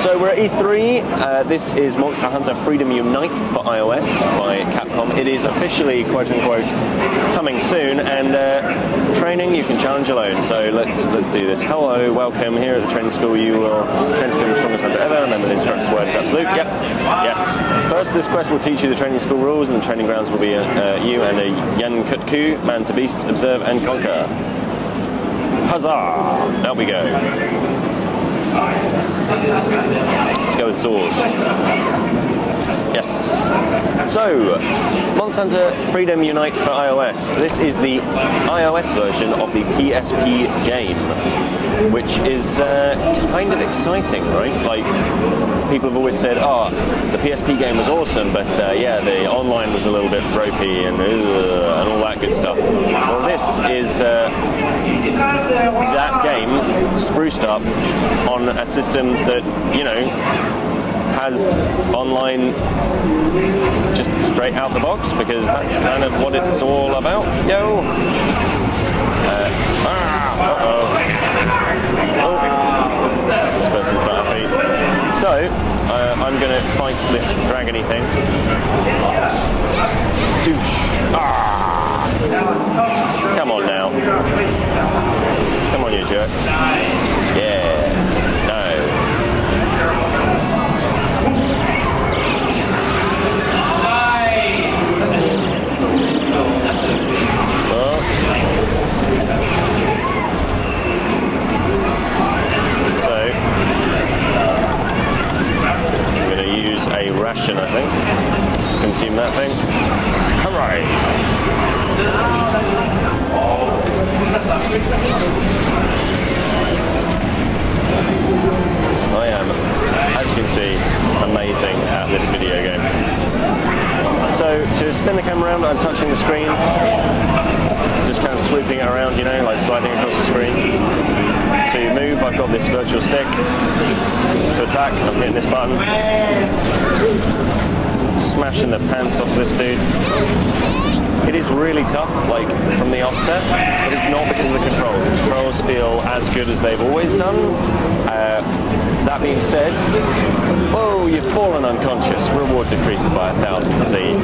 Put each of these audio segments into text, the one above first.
So we're at E3. This is Monster Hunter Freedom Unite for iOS by Capcom. It is officially, quote unquote, coming soon, and training you can challenge alone. So let's do this. Hello, welcome. Here at the training school you will train to become the strongest hunter ever, and then with the instructor's word is absolute. Yep. Yes. First, this quest will teach you the training school rules, and the training grounds will be you and a Yankutku, man to beast, observe and conquer. Huzzah! Out we go. Let's go with swords. Yes. So, Monster Hunter Freedom Unite for iOS. This is the iOS version of the PSP game, which is kind of exciting, right? Like, people have always said, oh, the PSP game was awesome, but yeah, the online was a little bit ropey and all that good stuff. Well, this is that game spruced up on a system that, you know, has online just straight out the box, because that's kind of what it's all about. Yo! This person's not happy. So, I'm going to fight this dragony thing. Douche. Come on now. Come on, you jerk. Yeah. No. So, I'm going to use a ration, I think. Consume that thing. Hooray! I am, as you can see, amazing at this video game. So, to spin the camera around, I'm touching the screen, just kind of swooping it around, you know, like sliding across the screen. To move, I've got this virtual stick. To attack, I'm hitting this button. Smashing the pants off this dude. It is really tough, like, from the offset, but it's not because of the controls. The controls feel as good as they've always done. That being said, oh, you've fallen unconscious. Reward decreased by 1,000. See,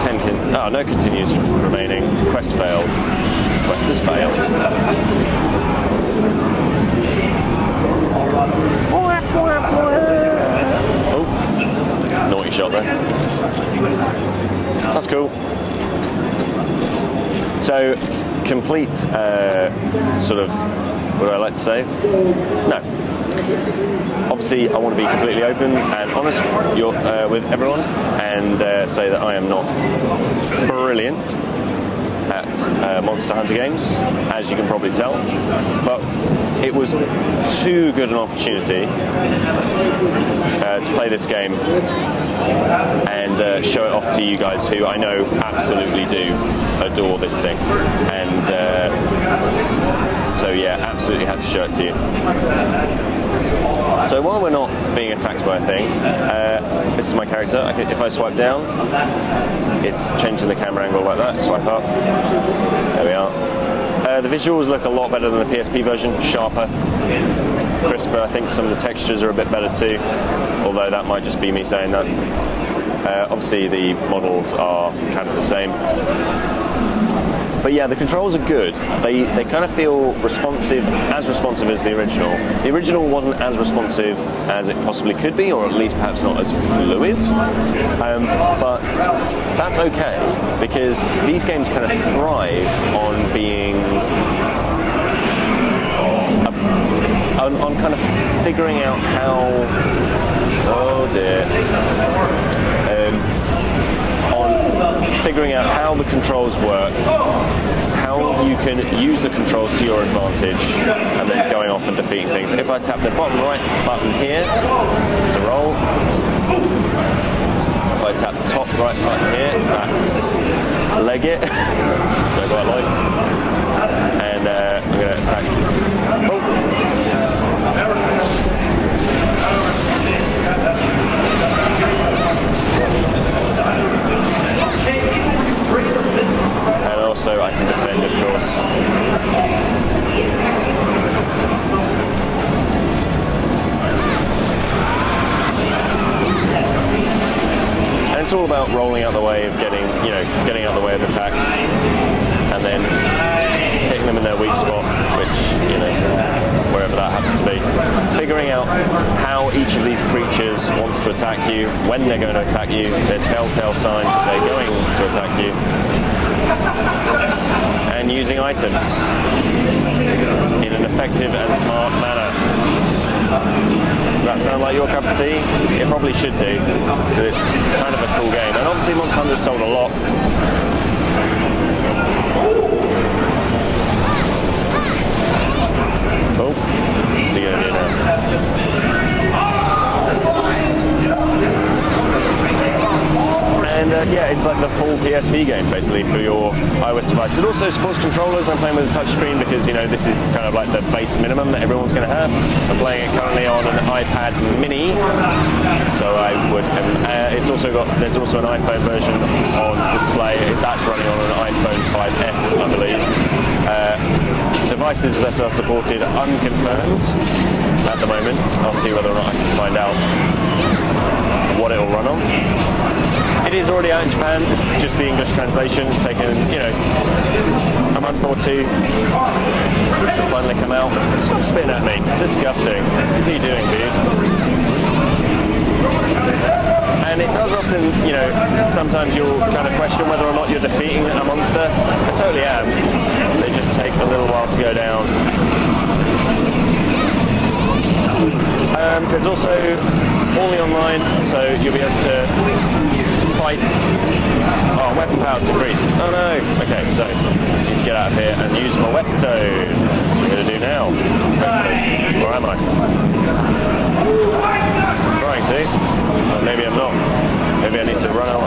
10 no continues remaining. Quest failed. Quest has failed. Oh, naughty shot there. That's cool. So, complete sort of, what do I like to say? No. Obviously, I want to be completely open and honest with everyone, and say that I am not brilliant at Monster Hunter games, as you can probably tell, but it was too good an opportunity to play this game and show it off to you guys, who I know absolutely do adore this thing, and so yeah, absolutely had to show it to you. So while we're not being attacked by a thing, this is my character. If I swipe down, it's changing the camera angle like that. Swipe up, there we are. The visuals look a lot better than the PSP version, sharper, crisper. I think some of the textures are a bit better too, although that might just be me saying that. Obviously the models are kind of the same. But yeah, the controls are good. They kind of feel responsive as the original. The original wasn't as responsive as it possibly could be, or at least perhaps not as fluid. But that's okay, because these games kind of thrive on being on kind of figuring out how. Oh dear. On figuring out how the controls work, how you can use the controls to your advantage, and then going off and defeating things. If I tap the bottom right button here, it's a roll. If I tap the top right button here, that's leg it. Don't quite like. And I'm going to attack. Oh. And also I can defend, of course. it's all about rolling out the way of getting out the way of attacks, and then hitting them in their weak spot, which, wherever that happens to be. Figuring out how each of these creatures wants to attack you, when they're going to attack you, their telltale signs that they're going to attack you, and using items in an effective and smart manner. Does that sound like your cup of tea? It probably should do, but it's kind of a cool game. And obviously Monster Hunter sold a lot. Oh, what's he going to do now? And yeah, it's like the full PSP game basically for your iOS device. It also supports controllers. I'm playing with a touchscreen because this is kind of like the base minimum that everyone's going to have. I'm playing it currently on an iPad Mini, so I would. There's also an iPhone version on display. That's running on an iPhone 5S, I believe. Devices that are supported unconfirmed at the moment. I'll see whether or not I can find out what it will run on. It is already out in Japan. It's just the English translation. It's taken, a month or two to finally come out. Stop spitting at me. Disgusting. What are you doing, dude? And it does often, sometimes you'll kind of question whether or not you're defeating a monster. I totally am. They just take a little while to go down. There's also all the online, so you'll be able to fight. Oh, weapon power's decreased. Oh no. Okay, so need to get out of here and use my whetstone. What am I going to do now? Hopefully. Or am I? I'm trying to. But maybe I'm not. Maybe I need to run out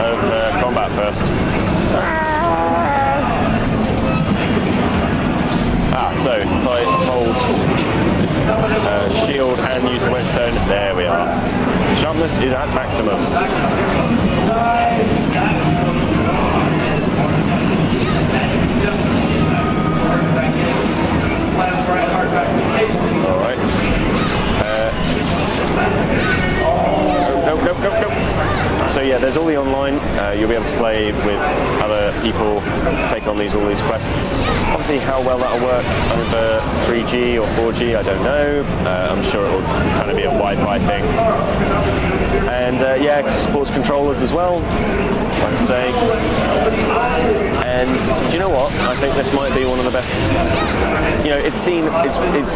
of combat first. So if I hold shield and use the whetstone, there we are. Sharpness is at maximum. Alright. Nope. So yeah, there's all the online. You'll be able to play with other people, take on all these quests. Obviously, how well that'll work over 3G or 4G, I don't know. I'm sure it will kind of be a Wi-Fi thing. And yeah, it supports controllers as well, like I say. And do you know what? I think this might be one of the best.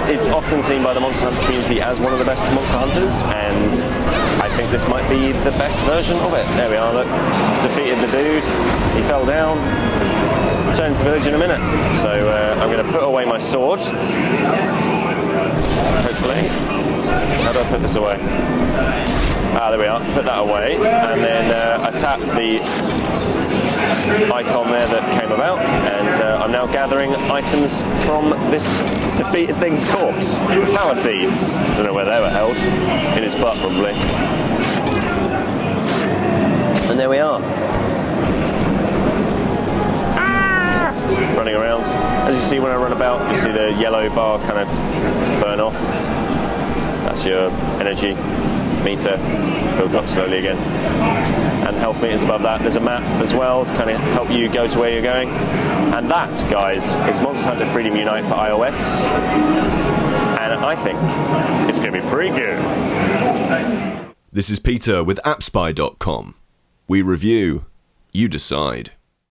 It's often seen by the Monster Hunter community as one of the best Monster Hunters, and I think this might be the best version of it. There we are, look. Defeated the dude, he fell down, returned to village in a minute. So I'm going to put away my sword, hopefully. How do I put this away? There we are, put that away, and then I tap the icon there that came about, and I'm now gathering items from this defeated thing's corpse. Power seeds. Don't know where they were held. In his butt, probably. And there we are. Running around. As you see when I run about, you see the yellow bar kind of burn off. That's your energy meter built up slowly again. And health meters above that. There's a map as well to kind of help you go to where you're going. And that, guys, is Monster Hunter Freedom Unite for iOS. And I think it's going to be pretty good. This is Peter with AppSpy.com. We review, you decide.